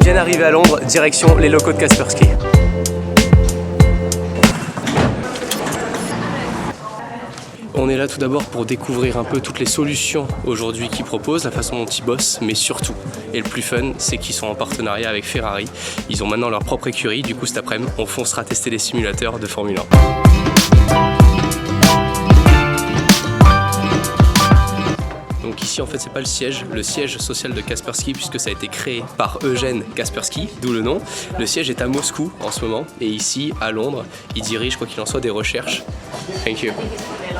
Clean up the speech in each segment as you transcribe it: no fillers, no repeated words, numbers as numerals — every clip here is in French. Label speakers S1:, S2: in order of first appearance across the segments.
S1: Bien arrivé à Londres, direction les locaux de Kaspersky. On est là tout d'abord pour découvrir un peu toutes les solutions aujourd'hui qu'ils proposent, la façon dont ils bossent, mais surtout, et le plus fun, c'est qu'ils sont en partenariat avec Ferrari. Ils ont maintenant leur propre écurie, du coup cet après-midi, on foncera tester les simulateurs de Formule 1. Donc ici en fait c'est pas le siège social de Kaspersky puisque ça a été créé par Eugène Kaspersky, d'où le nom. Le siège est à Moscou en ce moment et ici à Londres, il dirige quoi qu'il en soit des recherches. Thank you.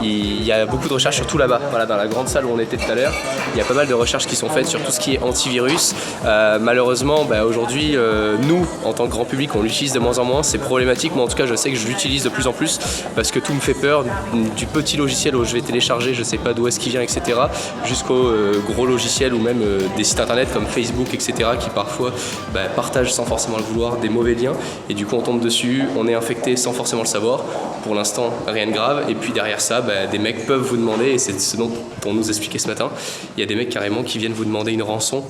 S1: Il y a beaucoup de recherches surtout là-bas, voilà, dans la grande salle où on était tout à l'heure. Il y a pas mal de recherches qui sont faites sur tout ce qui est antivirus. Malheureusement, aujourd'hui, nous, en tant que grand public, on l'utilise de moins en moins. C'est problématique, moi en tout cas, je sais que je l'utilise de plus en plus parce que tout me fait peur. Du petit logiciel où je vais télécharger, je sais pas d'où est-ce qu'il vient, etc., jusqu'au gros logiciel ou même des sites internet comme Facebook, etc., qui parfois partagent sans forcément le vouloir des mauvais liens. Et du coup, on tombe dessus, on est infecté sans forcément le savoir. Pour l'instant, rien de grave. Et puis derrière ça, des mecs peuvent vous demander, et c'est ce dont on nous expliquait ce matin, il y a des mecs carrément qui viennent vous demander une rançon.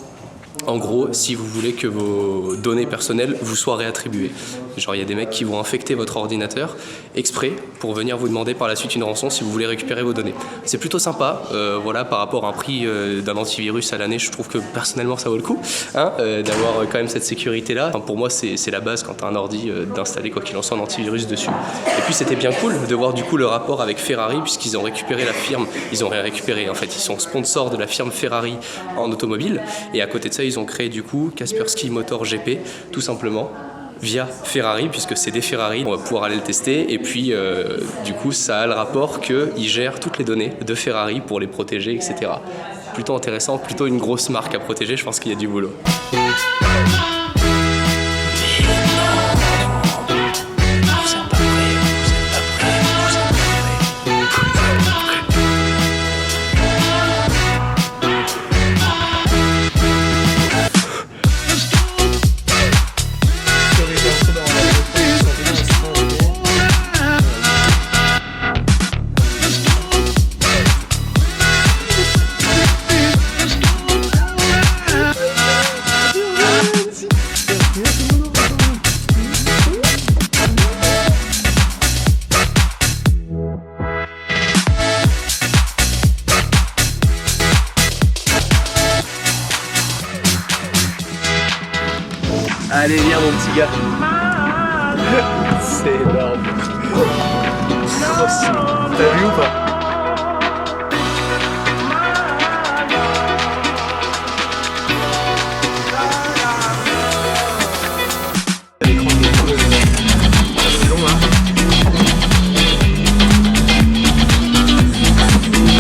S1: En gros, si vous voulez que vos données personnelles vous soient réattribuées. Genre, il y a des mecs qui vont infecter votre ordinateur exprès pour venir vous demander par la suite une rançon si vous voulez récupérer vos données. C'est plutôt sympa, voilà, par rapport à un prix d'un antivirus à l'année, je trouve que personnellement ça vaut le coup d'avoir quand même cette sécurité-là. Enfin, pour moi, c'est la base quand tu as un ordi d'installer quoi qu'il en soit un antivirus dessus. Et puis c'était bien cool de voir du coup le rapport avec Ferrari puisqu'ils ont récupéré la firme, ils ont rien récupéré, en fait, ils sont sponsors de la firme Ferrari en automobile et à côté de ça, ils ont créé du coup Kaspersky Motor GP, tout simplement, via Ferrari, puisque c'est des Ferrari, on va pouvoir aller le tester, et puis du coup ça a le rapport qu'ils gèrent toutes les données de Ferrari pour les protéger, etc. Plutôt intéressant, plutôt une grosse marque à protéger, je pense qu'il y a du boulot. Allez, viens mon petit gars. C'est énorme. T'as vu ou pas?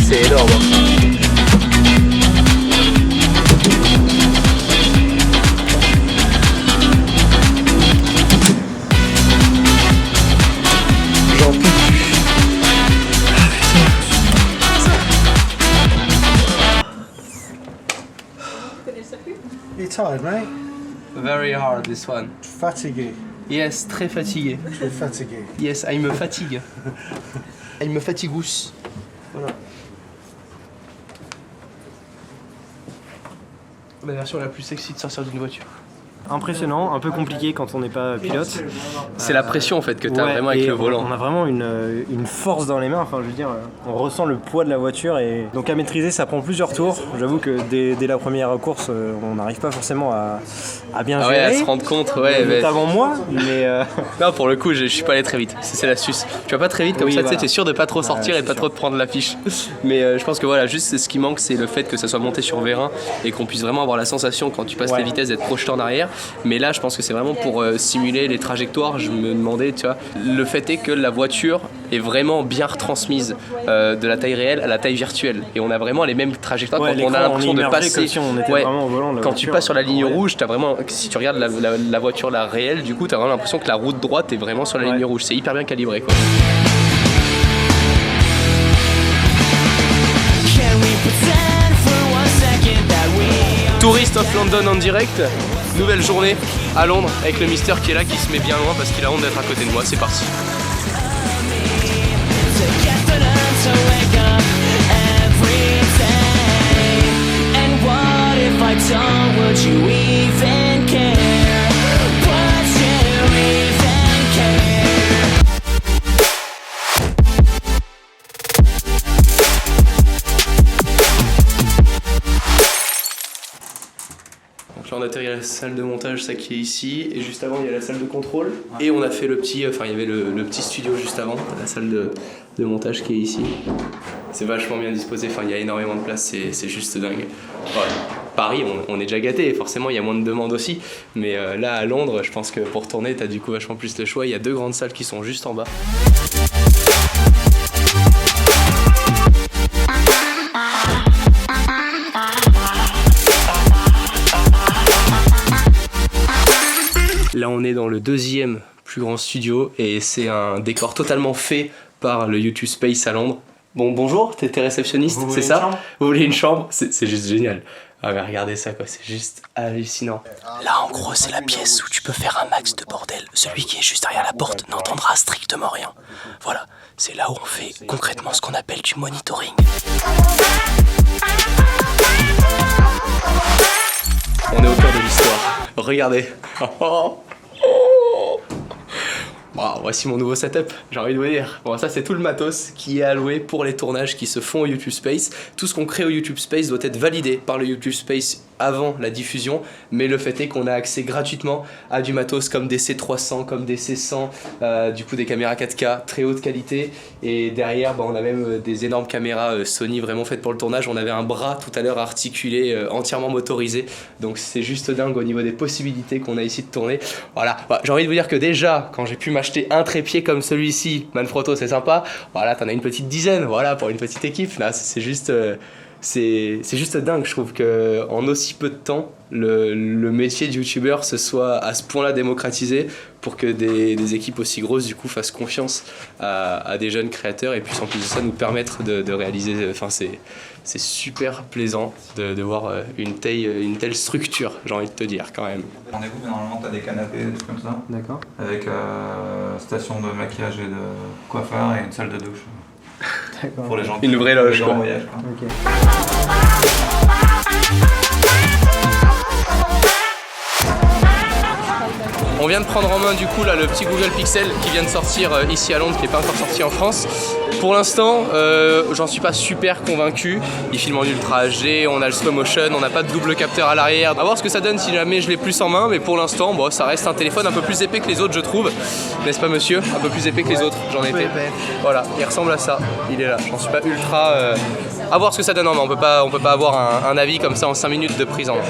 S1: C'est énorme.
S2: You tired, mate?
S1: Very hard this one.
S2: Fatigué.
S1: Yes, très fatigué.
S2: Très fatigué.
S1: Yes, il me fatigue. Il me fatiguous. Voilà. La version la plus sexy de sortir d'une voiture.
S3: Impressionnant, un peu compliqué quand on n'est pas pilote.
S1: C'est la pression en fait que tu as vraiment avec le volant.
S3: On a vraiment une force dans les mains, enfin je veux dire, on ressent le poids de la voiture et donc à maîtriser ça prend plusieurs tours. J'avoue que dès la première course on n'arrive pas forcément à bien gérer.
S1: Ouais, à se rendre compte,
S3: notamment moi, mais
S1: non, pour le coup je suis pas allé très vite, c'est l'astuce. Tu vas pas très vite comme ça, voilà. Tu es sûr de pas trop sortir et de pas trop te prendre l'affiche. Mais je pense que voilà, juste ce qui manque c'est le fait que ça soit monté sur vérin et qu'on puisse vraiment avoir la sensation quand tu passes les vitesses d'être projeté en arrière. Mais là je pense que c'est vraiment pour simuler les trajectoires. Je me demandais, tu vois, le fait est que la voiture est vraiment bien retransmise de la taille réelle à la taille virtuelle et on a vraiment les mêmes trajectoires quand on a l'impression de passer
S3: si on était vraiment au volant de la
S1: quand
S3: voiture.
S1: tu passes sur la ligne rouge, t'as vraiment, si tu regardes la voiture là réelle, du coup t'as vraiment l'impression que la route droite est vraiment sur la ligne rouge. C'est hyper bien calibré quoi. Tourist of London en direct, nouvelle journée à Londres avec le Mister qui est là, qui se met bien loin parce qu'il a honte d'être à côté de moi, c'est parti. Donc là on atterrit à la salle de montage, ça qui est ici, et juste avant il y a la salle de contrôle. Et on a fait le petit, enfin il y avait le petit studio juste avant, la salle de montage qui est ici. C'est vachement bien disposé, enfin il y a énormément de place, c'est juste dingue. Ouais. Paris, on est déjà gâté, forcément il y a moins de demandes aussi, mais là à Londres, je pense que pour tourner t'as du coup vachement plus le choix. Il y a 2 grandes salles qui sont juste en bas. Là on est dans le 2e plus grand studio et c'est un décor totalement fait par le YouTube Space à Londres. Bon, bonjour, t'es réceptionniste, c'est ça? Vous voulez une chambre? C'est juste génial. Ah mais regardez ça quoi, c'est juste hallucinant. Là en gros c'est la pièce où tu peux faire un max de bordel. Celui qui est juste derrière la porte n'entendra strictement rien. Voilà, c'est là où on fait concrètement ce qu'on appelle du monitoring. On est au cœur de l'histoire. Regardez. Wow, voici mon nouveau setup, j'ai envie de vous dire. Bon, ça c'est tout le matos qui est alloué pour les tournages qui se font au YouTube Space. Tout ce qu'on crée au YouTube Space doit être validé par le YouTube Space avant la diffusion, mais le fait est qu'on a accès gratuitement à du matos comme des C300, comme des C100, du coup des caméras 4K très haute qualité, et derrière on a même des énormes caméras Sony vraiment faites pour le tournage. On avait un bras tout à l'heure articulé, entièrement motorisé, donc c'est juste dingue au niveau des possibilités qu'on a ici de tourner. Voilà, j'ai envie de vous dire que déjà quand j'ai pu m'acheter un trépied comme celui-ci, Manfrotto c'est sympa, voilà t'en as une petite dizaine, voilà pour une petite équipe, là c'est juste... C'est juste dingue, je trouve qu'en aussi peu de temps, le métier de youtubeur se soit à ce point-là démocratisé pour que des équipes aussi grosses du coup fassent confiance à des jeunes créateurs et puissent en plus de ça nous permettre de réaliser. Enfin, c'est super plaisant de voir une telle structure, j'ai envie de te dire quand même.
S4: Rendez-vous, mais normalement t'as des canapés, des trucs comme ça.
S3: D'accord.
S4: Avec station de maquillage et de coiffeur et une salle de douche. Pour les gens
S1: une vraie loge
S4: en voyage.
S3: Okay.
S1: On vient de prendre en main du coup là le petit Google Pixel qui vient de sortir ici à Londres, qui n'est pas encore sorti en France. Pour l'instant, j'en suis pas super convaincu. Il filme en ultra HD, on a le slow motion, on n'a pas de double capteur à l'arrière. À voir ce que ça donne si jamais je l'ai plus en main, mais pour l'instant, bon, ça reste un téléphone un peu plus épais que les autres, je trouve. N'est-ce pas, monsieur? Un peu plus épais que les autres, j'en ai été. Voilà, il ressemble à ça. Il est là. J'en suis pas ultra. À voir ce que ça donne en main. On peut pas avoir un avis comme ça en 5 minutes de prise en main.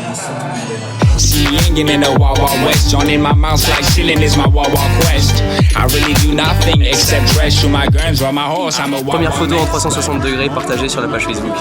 S5: In the Wild Wild West, joining my mouse like ceiling is my Wild Wild Quest. I really do nothing except dress through my guns, ride my horse. I'm a wild.
S1: Première photo en 360 degrés partagée sur la page Facebook.